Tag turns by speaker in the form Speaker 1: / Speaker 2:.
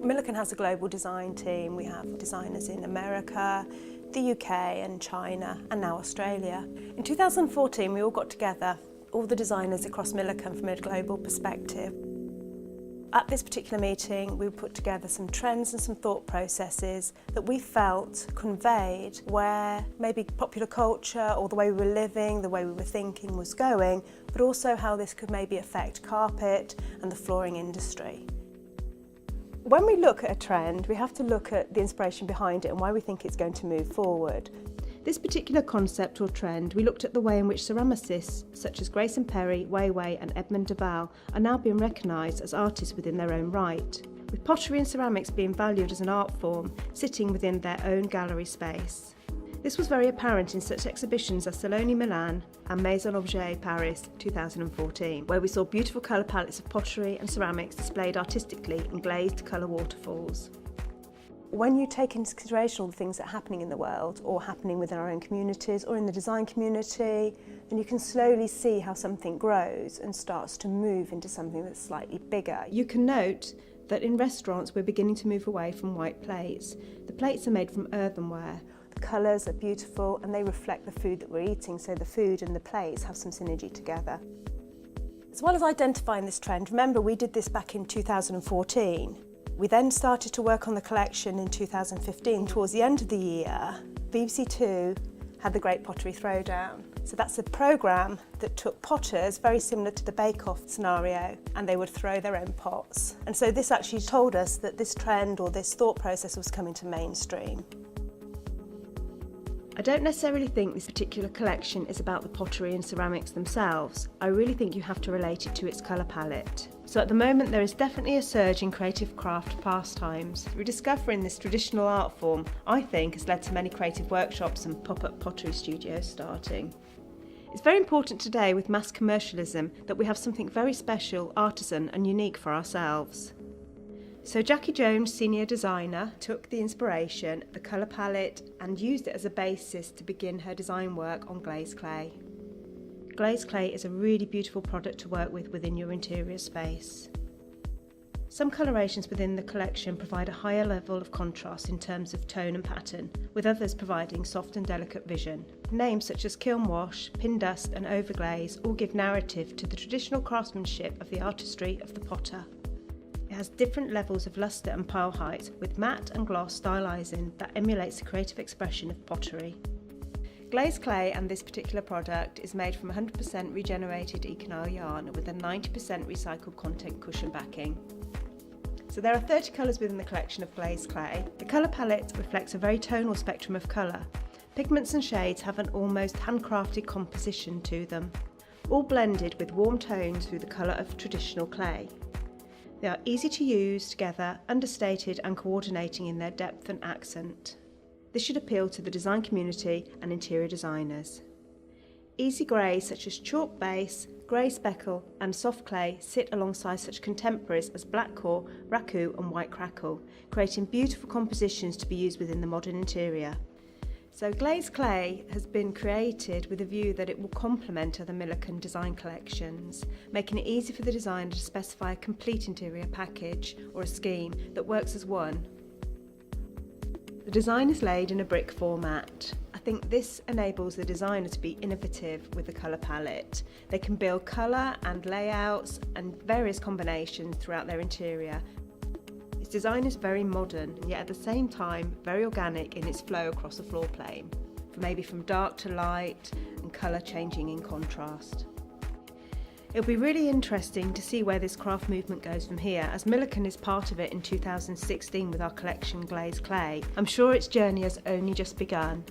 Speaker 1: Milliken has a global design team. We have designers in America, the UK and China, and now Australia. In 2014, we all got together, all the designers across Milliken from a global perspective. At this particular meeting, we put together some trends and some thought processes that we felt conveyed where maybe popular culture or the way we were living, the way we were thinking was going, but also how this could maybe affect carpet and the flooring industry. When we look at a trend, we have to look at the inspiration behind it and why we think it's going to move forward. This particular concept or trend, we looked at the way in which ceramicists such as Grace and Perry, Wei Wei and Edmund Duval are now being recognised as artists within their own right, with pottery and ceramics being valued as an art form, sitting within their own gallery space. This was very apparent in such exhibitions as Salone Milan and Maison Objet Paris 2014, where we saw beautiful colour palettes of pottery and ceramics displayed artistically in glazed colour waterfalls. When you take into consideration all the things that are happening in the world or happening within our own communities or in the design community, then you can slowly see how something grows and starts to move into something that's slightly bigger. You can note that in restaurants we're beginning to move away from white plates. The plates are made from earthenware. The colours are beautiful and they reflect the food that we're eating, so the food and the plates have some synergy together. As well as identifying this trend, remember we did this back in 2014. We then started to work on the collection in 2015. Towards the end of the year, BBC Two had the Great Pottery Throwdown. So that's a programme that took potters, very similar to the bake-off scenario, and they would throw their own pots. And so this actually told us that this trend or this thought process was coming to mainstream. I don't necessarily think this particular collection is about the pottery and ceramics themselves. I really think you have to relate it to its colour palette. So at the moment there is definitely a surge in creative craft pastimes. Rediscovering this traditional art form, I think, has led to many creative workshops and pop-up pottery studios starting. It's very important today with mass commercialism that we have something very special, artisan and unique for ourselves. So Jackie Jones, senior designer, took the inspiration, the colour palette and used it as a basis to begin her design work on glazed clay. Glazed clay is a really beautiful product to work with within your interior space. Some colorations within the collection provide a higher level of contrast in terms of tone and pattern, with others providing soft and delicate vision. Names such as kiln wash, pin dust and overglaze all give narrative to the traditional craftsmanship of the artistry of the potter. It has different levels of lustre and pile height, with matte and gloss stylising that emulates the creative expression of pottery. Glazed clay and this particular product is made from 100% regenerated Econile yarn with a 90% recycled content cushion backing. So there are 30 colours within the collection of glazed clay. The colour palette reflects a very tonal spectrum of colour. Pigments and shades have an almost handcrafted composition to them, all blended with warm tones through the colour of traditional clay. They are easy to use together, understated and coordinating in their depth and accent. This should appeal to the design community and interior designers. Easy greys such as chalk base, grey speckle and soft clay sit alongside such contemporaries as black core, raku and white crackle, creating beautiful compositions to be used within the modern interior. So glazed clay has been created with a view that it will complement other Milliken design collections, making it easy for the designer to specify a complete interior package or a scheme that works as one. The design is laid in a brick format. I think this enables the designer to be innovative with the colour palette. They can build colour and layouts and various combinations throughout their interior. Its design is very modern, yet at the same time very organic in its flow across the floor plane, maybe from dark to light and colour changing in contrast. It'll be really interesting to see where this craft movement goes from here, as Milliken is part of it in 2016 with our collection Glazed Clay. I'm sure its journey has only just begun.